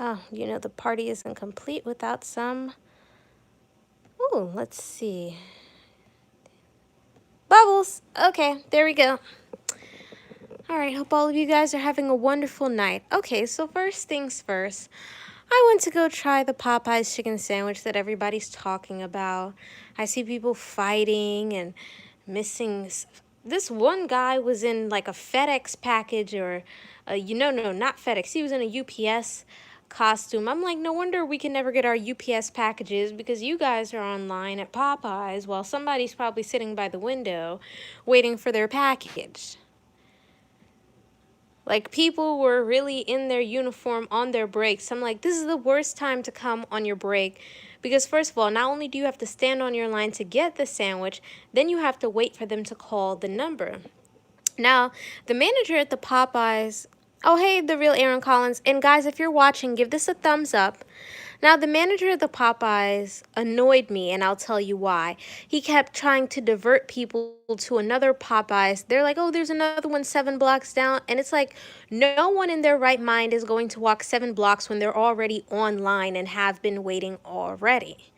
Oh, you know, the party isn't complete without some. Ooh, let's see. Bubbles. Okay, there we go. All right, hope all of you guys are having a wonderful night. Okay, so first things first, I went to go try the Popeyes chicken sandwich that everybody's talking about. I see people fighting and missing. This one guy was in like a FedEx package or, no, not FedEx. He was in a UPS costume. I'm like, no wonder we can never get our UPS packages because you guys are online at Popeyes while somebody's probably sitting by the window waiting for their package. Like, people were really in their uniform on their breaks. I'm like, this is the worst time to come on your break. Because, first of all, not only do you have to stand on your line to get the sandwich, then you have to wait for them to call the number. Now, the manager at the Popeyes, oh, hey, the real Aaron Collins. And guys, if you're watching, give this a thumbs up. Now, the manager of the Popeyes annoyed me, and I'll tell you why. He kept trying to divert people to another Popeyes. They're like, oh, there's another one 7 blocks down. And it's like, no one in their right mind is going to walk 7 blocks when they're already online and have been waiting already.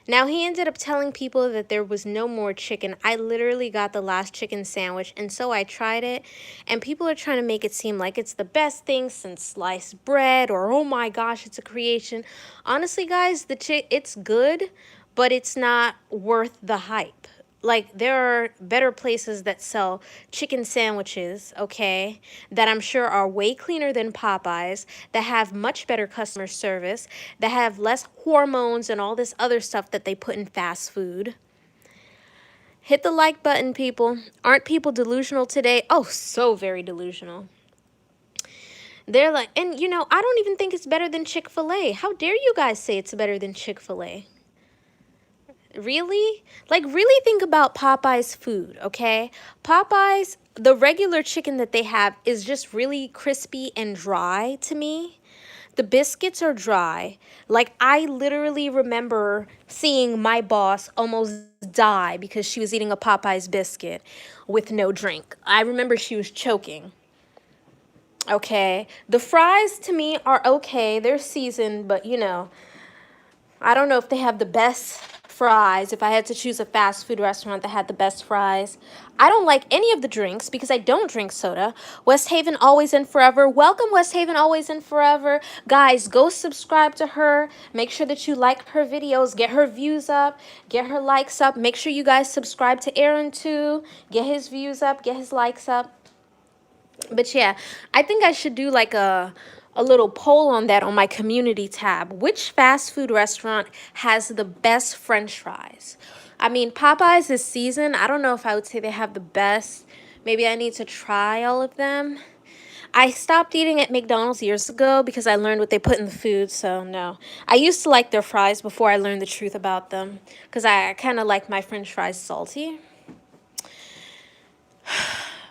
Now, he ended up telling people that there was no more chicken. I literally got the last chicken sandwich, and so I tried it. And people are trying to make it seem like it's the best thing since sliced bread, or oh my gosh, it's a creation. Honestly, guys, it's good, but it's not worth the hype. Like, there are better places that sell chicken sandwiches, okay, that I'm sure are way cleaner than Popeyes, that have much better customer service, that have less hormones and all this other stuff that they put in fast food. Hit the like button, people. Aren't people delusional today? Oh, so very delusional. They're like, and you know, I don't even think it's better than Chick-fil-A. How dare you guys say it's better than Chick-fil-A? Really? Like, really think about Popeye's food, okay? Popeye's, the regular chicken that they have is just really crispy and dry to me. The biscuits are dry. Like, I literally remember seeing my boss almost die because she was eating a Popeye's biscuit with no drink. I remember she was choking. Okay. The fries to me are okay. They're seasoned, but you know, I don't know if they have the best fries. If I had to choose a fast food restaurant that had the best fries. I don't like any of the drinks because I don't drink soda. West Haven Always and Forever. Welcome, West Haven Always and Forever. Guys, go subscribe to her. Make sure that you like her videos. Get her views up. Get her likes up. Make sure you guys subscribe to Aaron too. Get his views up. Get his likes up. But yeah, I think I should do like a little poll on that on my community tab. Which fast food restaurant has the best French fries? I mean, Popeyes this season, I don't know if I would say they have the best. Maybe I need to try all of them. I stopped eating at McDonald's years ago because I learned what they put in the food, so no. I used to like their fries before I learned the truth about them because I kind of like my French fries salty.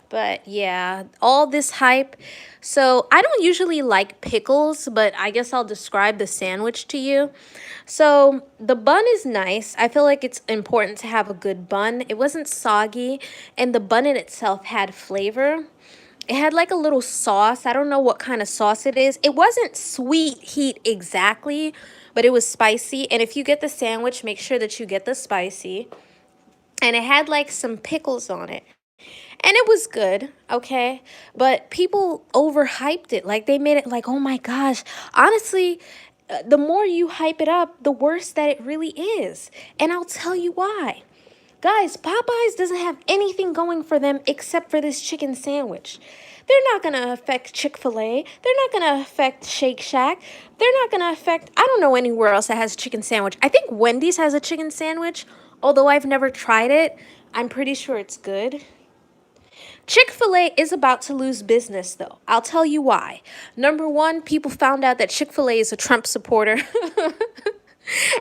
But yeah, all this hype. So I don't usually like pickles, but I guess I'll describe the sandwich to you. So the bun is nice. I feel like it's important to have a good bun. It wasn't soggy, and the bun in itself had flavor. It had like a little sauce. I don't know what kind of sauce it is. It wasn't sweet heat exactly, but it was spicy. And if you get the sandwich, make sure that you get the spicy. And it had like some pickles on it. And it was good, okay? But people overhyped it. Like, they made it like, oh my gosh. Honestly, the more you hype it up, the worse that it really is. And I'll tell you why. Guys, Popeyes doesn't have anything going for them except for this chicken sandwich. They're not going to affect Chick-fil-A. They're not going to affect Shake Shack. They're not going to affect, I don't know anywhere else that has a chicken sandwich. I think Wendy's has a chicken sandwich. Although I've never tried it, I'm pretty sure it's good. Chick-fil-A is about to lose business, though. I'll tell you why. Number one, people found out that Chick-fil-A is a Trump supporter.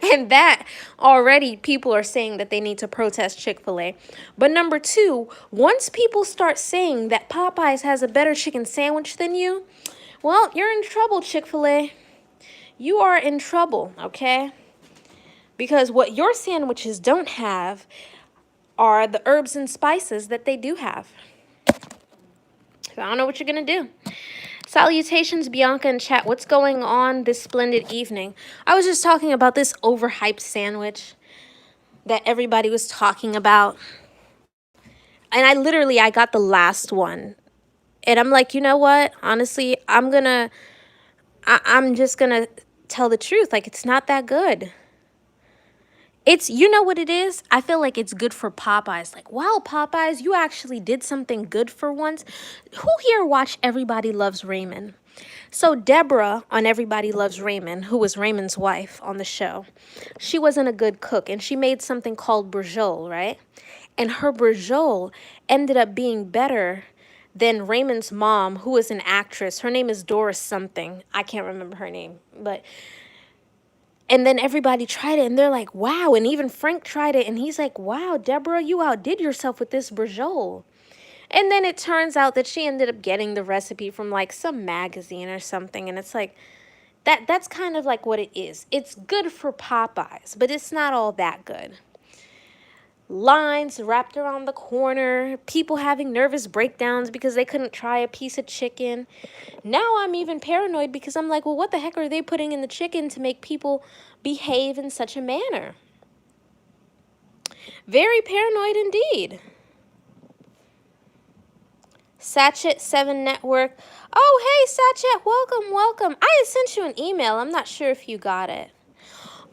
And that already people are saying that they need to protest Chick-fil-A. But number two, once people start saying that Popeyes has a better chicken sandwich than you, well, you're in trouble, Chick-fil-A. You are in trouble, okay? Because what your sandwiches don't have are the herbs and spices that they do have. So I don't know what you're going to do. Salutations, Bianca and chat. What's going on this splendid evening? I was just talking about this overhyped sandwich that everybody was talking about. And I got the last one. And I'm like, you know what? Honestly, I'm just gonna tell the truth. Like, it's not that good. It's, you know what it is? I feel like it's good for Popeyes. Like, wow, Popeyes, you actually did something good for once. Who here watched Everybody Loves Raymond? So Deborah on Everybody Loves Raymond, who was Raymond's wife on the show, she wasn't a good cook, and she made something called brajol, right? And her brajol ended up being better than Raymond's mom, who was an actress. Her name is Doris something. I can't remember her name, but and then everybody tried it, and they're like, wow. And even Frank tried it, and he's like, wow, Deborah, you outdid yourself with this brajol. And then it turns out that she ended up getting the recipe from like some magazine or something. And it's like, that's kind of like what it is. It's good for Popeyes, but it's not all that good. Lines wrapped around the corner, people having nervous breakdowns because they couldn't try a piece of chicken. Now I'm even paranoid because I'm like, well, what the heck are they putting in the chicken to make people behave in such a manner? Very paranoid indeed. Satchet 7 Network. Oh, hey, Satchet, welcome, welcome. I had sent you an email. I'm not sure if you got it.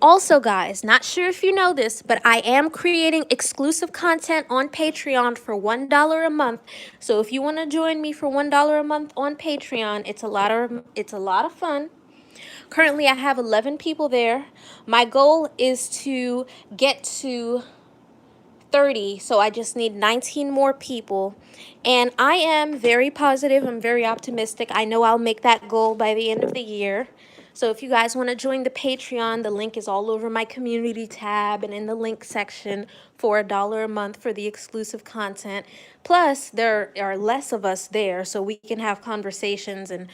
Also, guys, not sure if you know this, but I am creating exclusive content on Patreon for $1 a month. So if you want to join me for $1 a month on Patreon, it's a lot of fun. Currently, I have 11 people there. My goal is to get to 30, so I just need 19 more people. And I am very positive. I'm very optimistic. I know I'll make that goal by the end of the year. So if you guys want to join the Patreon, the link is all over my community tab and in the link section for $1 a month for the exclusive content. Plus, there are less of us there, so we can have conversations and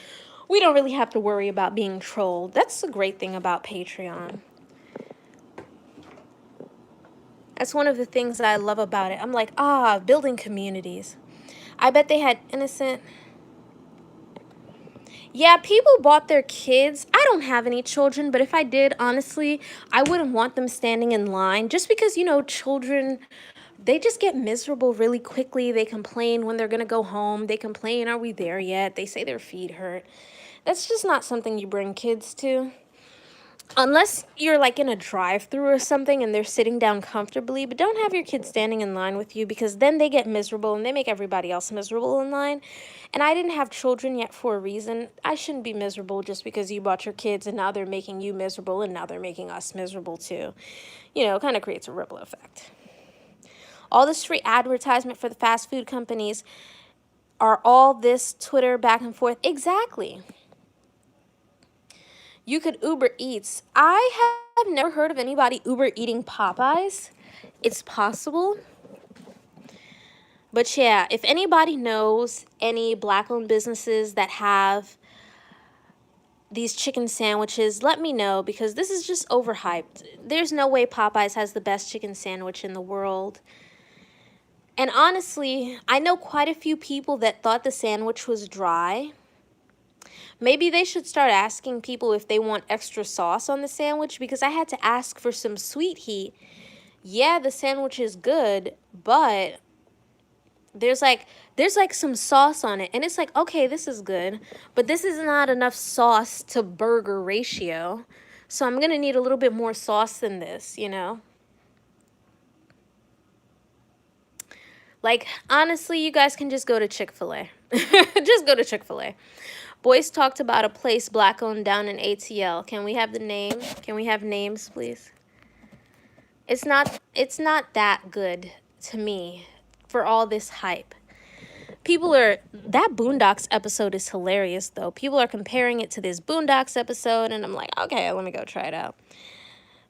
we don't really have to worry about being trolled. That's the great thing about Patreon. That's one of the things that I love about it. I'm like, building communities. I bet they had innocent... Yeah, people bought their kids. I don't have any children, but if I did, honestly, I wouldn't want them standing in line. Just because, you know, children, they just get miserable really quickly. They complain when they're going to go home. They complain, are we there yet? They say their feet hurt. That's just not something you bring kids to. Unless you're like in a drive-through or something and they're sitting down comfortably, but don't have your kids standing in line with you because then they get miserable and they make everybody else miserable in line. And I didn't have children yet for a reason. I shouldn't be miserable just because you bought your kids and now they're making you miserable and now they're making us miserable too. You know, it kind of creates a ripple effect. All this free advertisement for the fast food companies are all this Twitter back and forth. Exactly. You could Uber Eats. I have never heard of anybody Uber eating Popeyes. It's possible. But yeah, if anybody knows any Black-owned businesses that have these chicken sandwiches, let me know because this is just overhyped. There's no way Popeyes has the best chicken sandwich in the world. And honestly, I know quite a few people that thought the sandwich was dry. Maybe they should start asking people if they want extra sauce on the sandwich because I had to ask for some sweet heat. Yeah, the sandwich is good, but there's like some sauce on it. And it's like, okay, this is good, but this is not enough sauce to burger ratio. So I'm going to need a little bit more sauce than this, you know? Like, honestly, you guys can just go to Chick-fil-A. Just go to Chick-fil-A. Boyce talked about a place Black-owned down in ATL. Can we have the name? Can we have names, please? It's not that good to me for all this hype. That Boondocks episode is hilarious, though. People are comparing it to this Boondocks episode, and I'm like, okay, let me go try it out.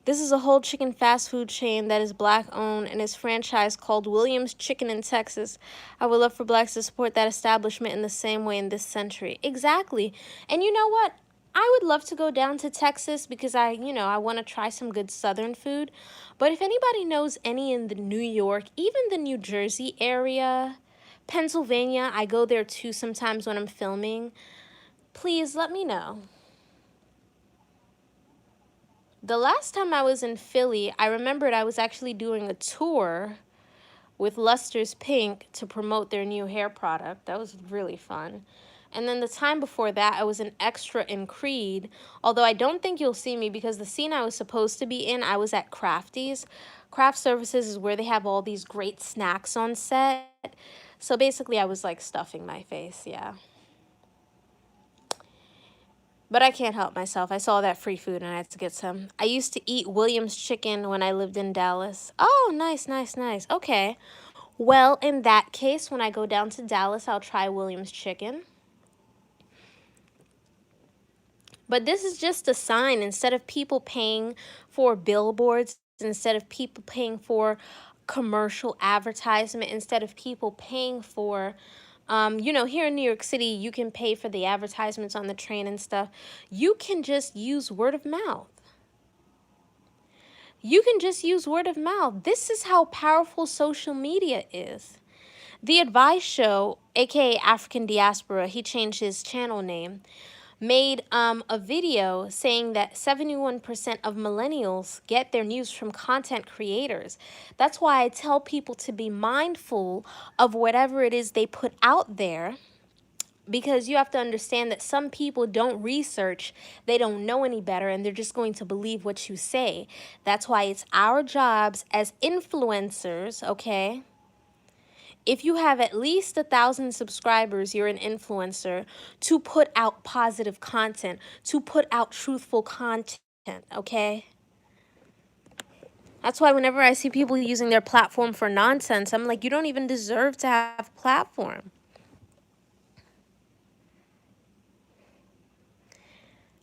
This is a whole chicken fast food chain that is Black-owned and is franchised called Williams Chicken in Texas. I would love for Blacks to support that establishment in the same way in this century. Exactly. And you know what? I would love to go down to Texas because I want to try some good Southern food. But if anybody knows any in the New York, even the New Jersey area, Pennsylvania, I go there too sometimes when I'm filming. please let me know. The last time I was in Philly, I remembered I was actually doing a tour with Luster's Pink to promote their new hair product. That was really fun. And then the time before that, I was an extra in Creed, although I don't think you'll see me because the scene I was supposed to be in, I was at Crafties. Craft Services is where they have all these great snacks on set. So basically, I was like stuffing my face, yeah. But I can't help myself. I saw that free food and I had to get some. I used to eat Williams chicken when I lived in Dallas. Oh, nice, nice, nice. Okay. Well, in that case, when I go down to Dallas, I'll try Williams chicken. But this is just a sign. Instead of people paying for billboards, instead of people paying for commercial advertisement, instead of people paying for, you know, here in New York City, you can pay for the advertisements on the train and stuff. You can just use word of mouth. You can just use word of mouth. This is how powerful social media is. The Advice Show, aka African Diaspora, he changed his channel name, made a video saying that 71% of millennials get their news from content creators. That's why I tell people to be mindful of whatever it is they put out there, because you have to understand that some people don't research, they don't know any better, and they're just going to believe what you say. That's why it's our jobs as influencers, okay? If you have at least 1,000 subscribers, you're an influencer, to put out positive content, to put out truthful content, okay? That's why whenever I see people using their platform for nonsense, I'm like, you don't even deserve to have a platform.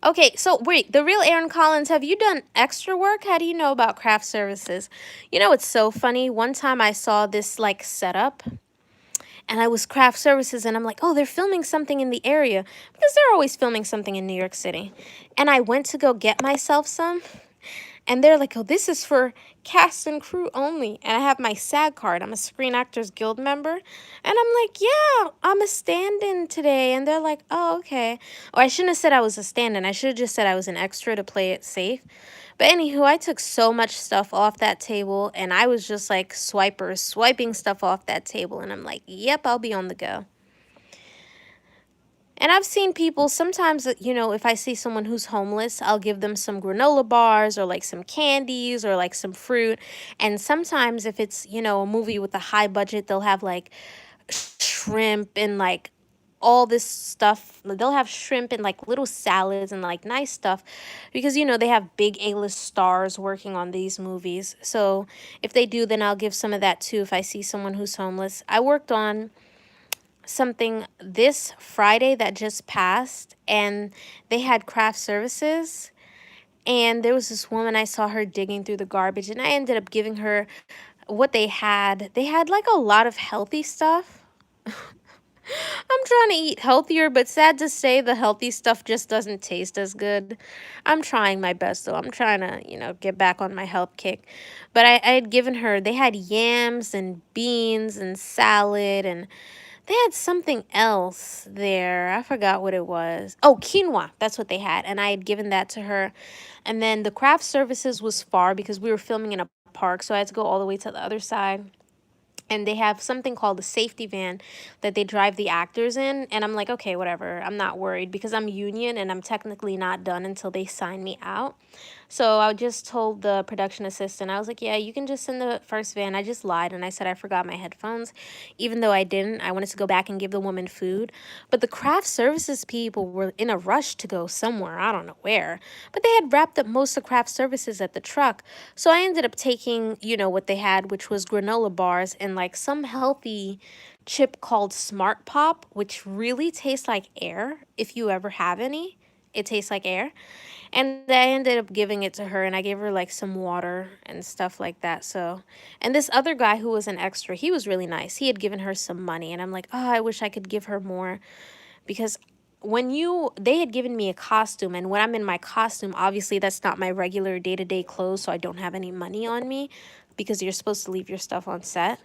Okay, so wait, the real Aaron Collins, have you done extra work? How do you know about craft services? You know, it's so funny. One time I saw this like setup and I was craft services and I'm like, oh, they're filming something in the area because they're always filming something in New York City. And I went to go get myself some and they're like, oh, this is for cast and crew only. And I have my SAG card. I'm a Screen Actors Guild member. And I'm like, yeah, I'm a stand-in today. And they're like, oh, okay. Or I shouldn't have said I was a stand-in. I should have just said I was an extra to play it safe. But anywho, I took so much stuff off that table. And I was just like swiping stuff off that table. And I'm like, yep, I'll be on the go. And I've seen people sometimes, you know, if I see someone who's homeless, I'll give them some granola bars or like some candies or like some fruit. And sometimes if it's, you know, a movie with a high budget, they'll have like shrimp and like all this stuff. They'll have shrimp and like little salads and like nice stuff because, you know, they have big A-list stars working on these movies. So if they do, then I'll give some of that too if I see someone who's homeless. I worked on something this Friday that just passed and they had craft services and there was this woman, I saw her digging through the garbage and I ended up giving her what they had. They had like a lot of healthy stuff. I'm trying to eat healthier, but sad to say the healthy stuff just doesn't taste as good. I'm trying my best though. I'm trying to, you know, get back on my health kick. But I had given her, they had yams and beans and salad and they had something else there. I forgot what it was. Oh, quinoa. That's what they had. And I had given that to her. And then the craft services was far because we were filming in a park. So I had to go all the way to the other side. And they have something called a safety van that they drive the actors in. And I'm like, okay, whatever. I'm not worried because I'm union and I'm technically not done until they sign me out. So I just told the production assistant, I was like, yeah, you can just send the first van. I just lied and I said I forgot my headphones. Even though I didn't, I wanted to go back and give the woman food. But the craft services people were in a rush to go somewhere. I don't know where. But they had wrapped up most of craft services at the truck. So I ended up taking, you know, what they had, which was granola bars and like some healthy chip called Smart Pop, which really tastes like air if you ever have any. It tastes like air. And I ended up giving it to her and I gave her like some water and stuff like that. So, and this other guy who was an extra, he was really nice. He had given her some money and I'm like, oh, I wish I could give her more because they had given me a costume and when I'm in my costume, obviously that's not my regular day-to-day clothes. So I don't have any money on me because you're supposed to leave your stuff on set.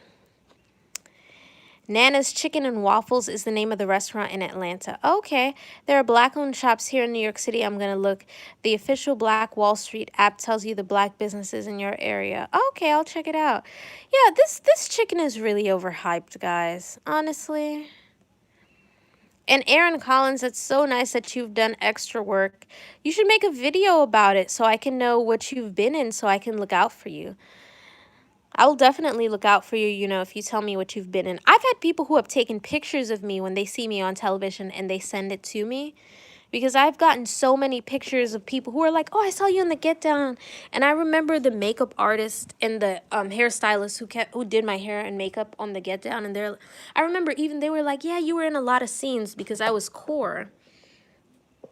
Nana's Chicken and Waffles is the name of the restaurant in Atlanta. Okay. There are black-owned shops here in New York City. I'm going to look. The official Black Wall Street app tells you the black businesses in your area. Okay, I'll check it out. Yeah, this chicken is really overhyped, guys. Honestly. And Aaron Collins, it's so nice that you've done extra work. You should make a video about it so I can know what you've been in so I can look out for you. I will definitely look out for you, you know, if you tell me what you've been in. I've had people who have taken pictures of me when they see me on television and they send it to me. Because I've gotten so many pictures of people who are like, oh, I saw you in the Get Down. And I remember the makeup artist and the hairstylist who did my hair and makeup on the Get Down. And I remember even they were like, yeah, you were in a lot of scenes because I was core.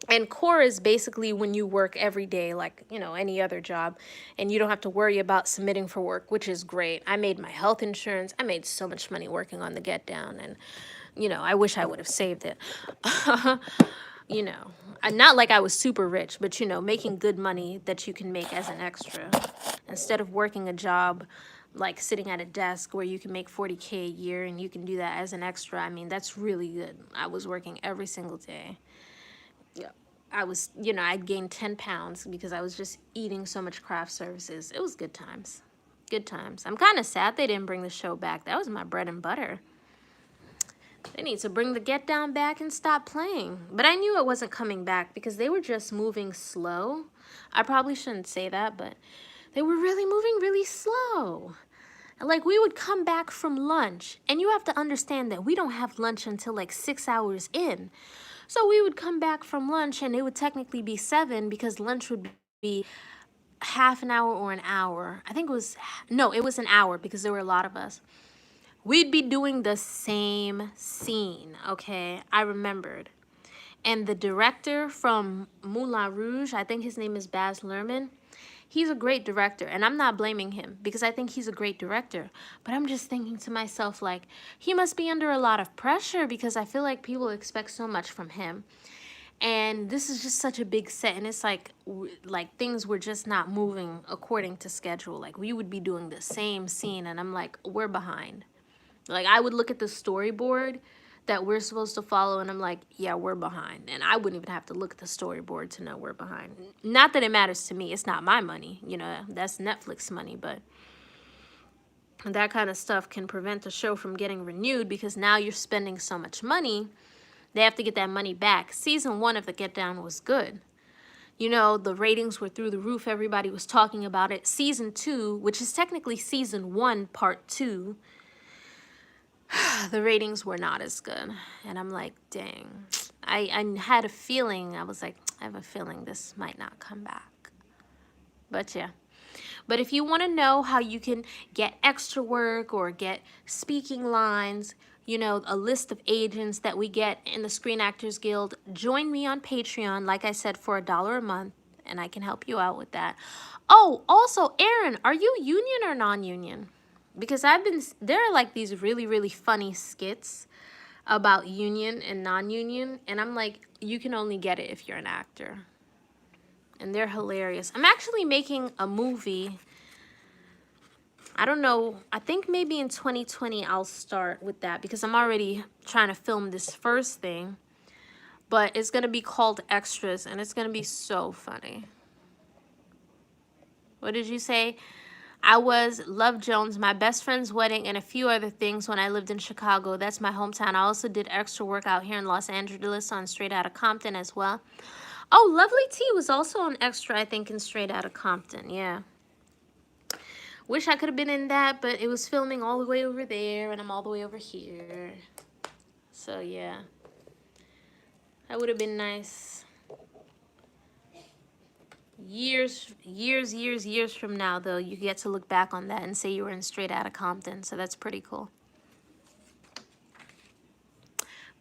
And core is basically when you work every day, like, you know, any other job, and you don't have to worry about submitting for work, which is great. I made my health insurance. I made so much money working on the Get Down, and, you know, I wish I would have saved it. You know, not like I was super rich, but, you know, making good money that you can make as an extra instead of working a job like sitting at a desk where you can make 40K a year and you can do that as an extra. I mean, that's really good. I was working every single day. Yeah. I was, you know, I'd gained 10 pounds because I was just eating so much craft services. It was good times. Good times. I'm kind of sad they didn't bring the show back. That was my bread and butter. They need to bring the Get Down back and stop playing. But I knew it wasn't coming back because they were just moving slow. I probably shouldn't say that, but they were really moving really slow. Like, we would come back from lunch, and you have to understand that we don't have lunch until like 6 hours in. So we would come back from lunch, and it would technically be 7 because lunch would be half an hour or an hour. I think it was, no, it was an hour because there were a lot of us. We'd be doing the same scene, okay? I remembered. And the director from Moulin Rouge, I think his name is Baz Luhrmann, he's a great director, and I'm not blaming him because I think he's a great director. But I'm just thinking to myself, like, he must be under a lot of pressure because I feel like people expect so much from him. And this is just such a big set, and it's like things were just not moving according to schedule. Like, we would be doing the same scene, and I'm like, we're behind. Like, I would look at the storyboard that we're supposed to follow, and I'm like, yeah, we're behind. And I wouldn't even have to look at the storyboard to know we're behind. Not that it matters to me. It's not my money. You know, that's Netflix money. But that kind of stuff can prevent the show from getting renewed because now you're spending so much money. They have to get that money back. Season 1 of The Get Down was good. You know, the ratings were through the roof. Everybody was talking about it. Season 2, which is technically Season 1, Part 2, the ratings were not as good. And I'm like, dang. I had a feeling. I was like, I have a feeling this might not come back. But yeah. But if you want to know how you can get extra work or get speaking lines, you know, a list of agents that we get in the Screen Actors Guild, join me on Patreon, like I said, for $1 a month, and I can help you out with that. Oh, also, Aaron, are you union or non-union? Because there are like these really, really funny skits about union and non-union, and I'm like, you can only get it if you're an actor. And they're hilarious. I'm actually making a movie. I don't know. I think maybe in 2020 I'll start with that because I'm already trying to film this first thing. But it's going to be called Extras, and it's going to be so funny. What did you say? I was Love Jones, my best friend's wedding, and a few other things when I lived in Chicago. That's my hometown. I also did extra work out here in Los Angeles on Straight Outta Compton as well. Oh, Lovely T was also an extra, I think, in Straight Outta Compton. Yeah. Wish I could have been in that, but it was filming all the way over there, and I'm all the way over here. So, yeah. That would have been nice. Years from now, though, you get to look back on that and say you were in Straight Outta Compton. So that's pretty cool.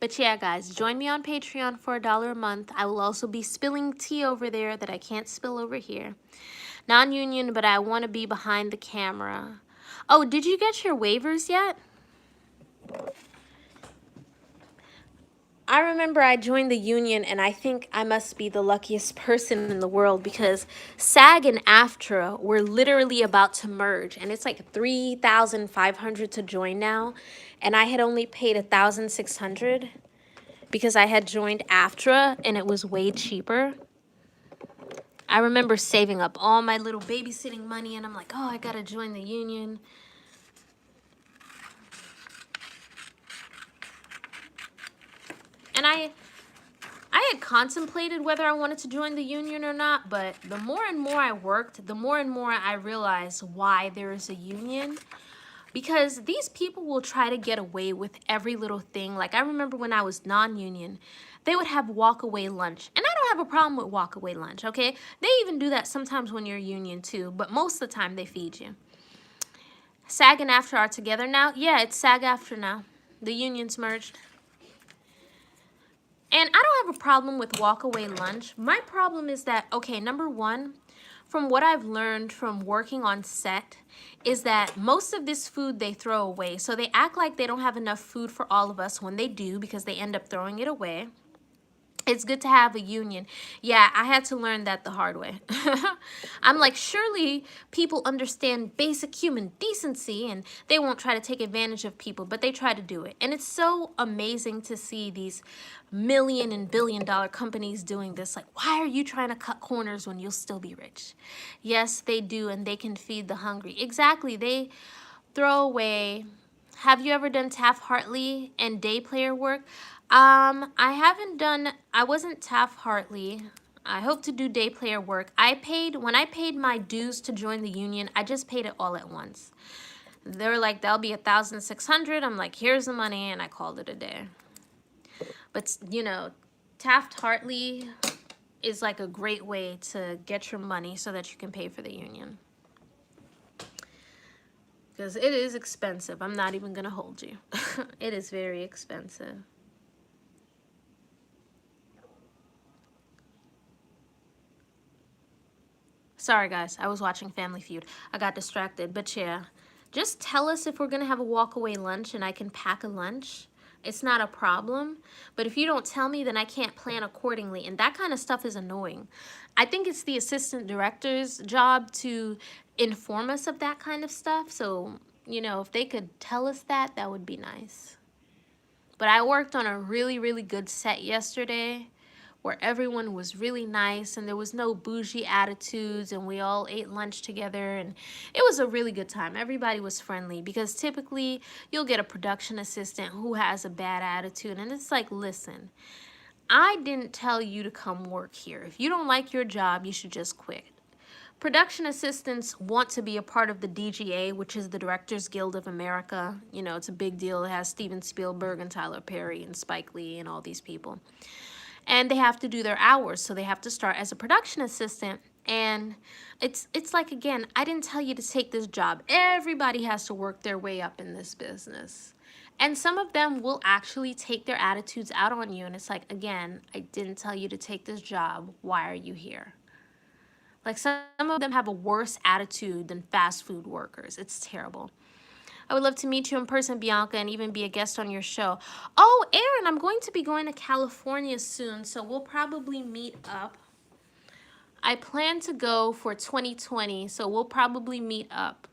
But yeah, guys, join me on Patreon for $1 a month. I will also be spilling tea over there that I can't spill over here. Non-union, but I want to be behind the camera. Oh, did you get your waivers yet? I remember I joined the union, and I think I must be the luckiest person in the world because SAG and AFTRA were literally about to merge, and it's like 3,500 to join now, and I had only paid 1,600 because I had joined AFTRA and it was way cheaper. I remember saving up all my little babysitting money, and I'm like, oh, I gotta join the union. And I had contemplated whether I wanted to join the union or not, but the more and more I worked, the more and more I realized why there is a union. Because these people will try to get away with every little thing. Like, I remember when I was non-union, they would have walk-away lunch. And I don't have a problem with walk-away lunch, okay? They even do that sometimes when you're union too, but most of the time they feed you. SAG and AFTRA are together now? Yeah, it's SAG-AFTRA now. The unions merged. And I don't have a problem with walk-away lunch. My problem is that, okay, number one, from what I've learned from working on set, is that most of this food they throw away. So they act like they don't have enough food for all of us when they do, because they end up throwing it away. It's good to have a union. Yeah, I had to learn that the hard way. I'm like, surely people understand basic human decency and they won't try to take advantage of people, but they try to do it. And it's so amazing to see these million and billion-dollar companies doing this. Like, why are you trying to cut corners when you'll still be rich? Yes, they do, and they can feed the hungry. Exactly, they throw away. Have you ever done Taft-Hartley and day player work? I haven't done, I wasn't Taft-Hartley. I hope to do day player work. When I paid my dues to join the union, I just paid it all at once. They were like, that'll be 1,600. I'm like, here's the money, and I called it a day. But, you know, Taft-Hartley is like a great way to get your money so that you can pay for the union. Because it is expensive. I'm not even going to hold you. It is very expensive. Sorry, guys. I was watching Family Feud. I got distracted. But yeah, just tell us if we're going to have a walk-away lunch and I can pack a lunch. It's not a problem. But if you don't tell me, then I can't plan accordingly. And that kind of stuff is annoying. I think it's the assistant director's job to inform us of that kind of stuff. So, you know, if they could tell us that, that would be nice. But I worked on a really, really good set yesterday where everyone was really nice and there was no bougie attitudes and we all ate lunch together and it was a really good time. Everybody was friendly because typically you'll get a production assistant who has a bad attitude and it's like, listen, I didn't tell you to come work here. If you don't like your job, you should just quit. Production assistants want to be a part of the DGA, which is the Directors Guild of America. You know, it's a big deal. It has Steven Spielberg and Tyler Perry and Spike Lee and all these people. And they have to do their hours, so they have to start as a production assistant. And it's like, again, I didn't tell you to take this job. Everybody has to work their way up in this business. And some of them will actually take their attitudes out on you. And it's like, again, I didn't tell you to take this job. Why are you here? Like, some of them have a worse attitude than fast food workers. It's terrible. I would love to meet you in person, Bianca, and even be a guest on your show. Oh, Aaron, I'm going to be going to California soon, so we'll probably meet up. I plan to go for 2020, so we'll probably meet up.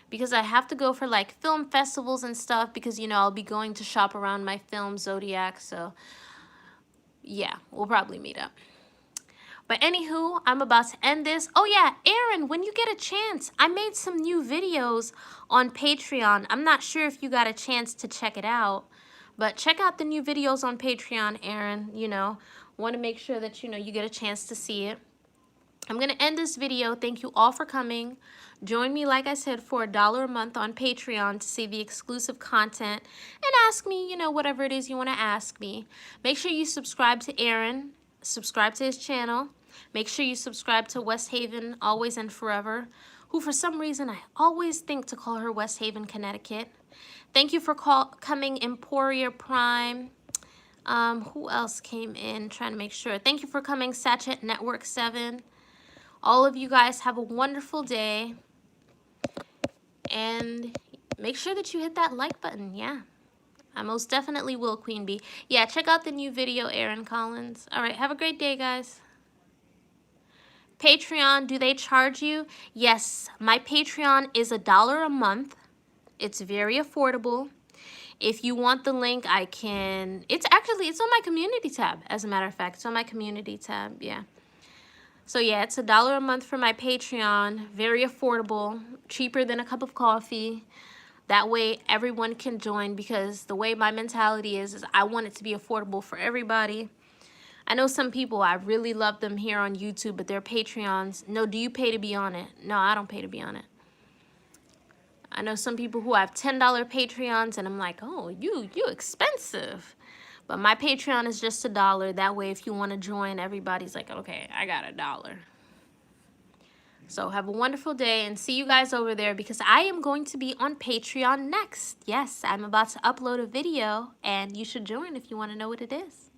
Because I have to go for, like, film festivals and stuff, because, you know, I'll be going to shop around my film, Zodiac, so yeah, we'll probably meet up. But anywho, I'm about to end this. Oh yeah, Aaron, when you get a chance, I made some new videos on Patreon. I'm not sure if you got a chance to check it out, but check out the new videos on Patreon, Aaron. You know, want to make sure that, you know, you get a chance to see it. I'm going to end this video. Thank you all for coming. Join me, like I said, for $1 a month on Patreon to see the exclusive content and ask me, you know, whatever it is you want to ask me. Make sure you subscribe to Aaron. Subscribe to his channel. Make sure you subscribe to West Haven Always and Forever, who for some reason I always think to call her West Haven, Connecticut. Thank you for coming, Emporia Prime. Who else came in? Trying to make sure. Thank you for coming, Sachet Network 7. All of you guys have a wonderful day. And make sure that you hit that like button. Yeah. I most definitely will, Queen Bee. Yeah, check out the new video, Aaron Collins. All right, have a great day, guys. Patreon, do they charge you? Yes, my Patreon is $1 a month. It's very affordable. If you want the link, I can. It's on my community tab, as a matter of fact. It's on my community tab, yeah. So yeah, it's $1 a month for my Patreon. Very affordable, cheaper than a cup of coffee. That way everyone can join, because the way my mentality is I want it to be affordable for everybody. I know some people, I really love them here on YouTube, but their Patreons, no, do you pay to be on it? No, I don't pay to be on it. I know some people who have $10 Patreons, and I'm like, oh, you expensive. But my Patreon is just $1. That way, if you want to join, everybody's like, okay, I got $1. So have a wonderful day, and see you guys over there, because I am going to be on Patreon next. Yes, I'm about to upload a video, and you should join if you want to know what it is.